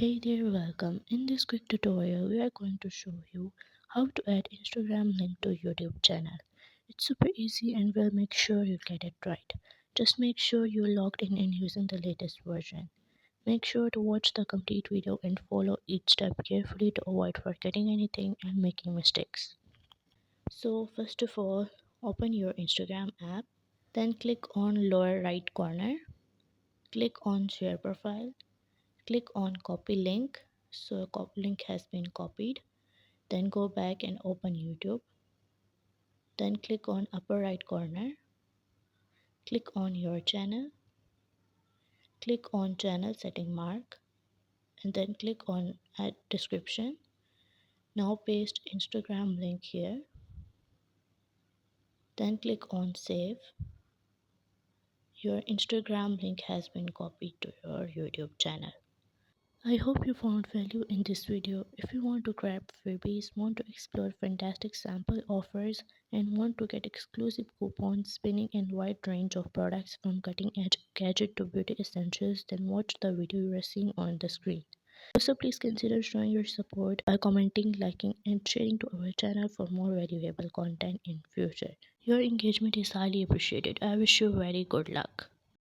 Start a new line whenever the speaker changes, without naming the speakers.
Hey there, welcome. In this quick tutorial, we are going to show you how to add Instagram link to YouTube channel. It's super easy and we'll make sure you get it right. Just make sure you're logged in and using the latest version. Make sure to watch the complete video and follow each step carefully to avoid forgetting anything and making mistakes. So first of all, open your Instagram app, then click on lower right corner, click on share profile. Click on copy link. So copy link has been copied. Then go back and open YouTube. Then click on upper right corner. Click on your channel. Click on channel setting mark and then click on add description. Now paste Instagram link here. Then click on save. Your Instagram link has been copied to your YouTube channel. I hope you found value in this video. If you want to grab freebies, want to explore fantastic sample offers, and want to get exclusive coupons, spinning and wide range of products from cutting edge gadget to beauty essentials, then watch the video you are seeing on the screen. Also, please consider showing your support by commenting, liking, and sharing to our channel for more valuable content in future. Your engagement is highly appreciated. I wish you very good luck.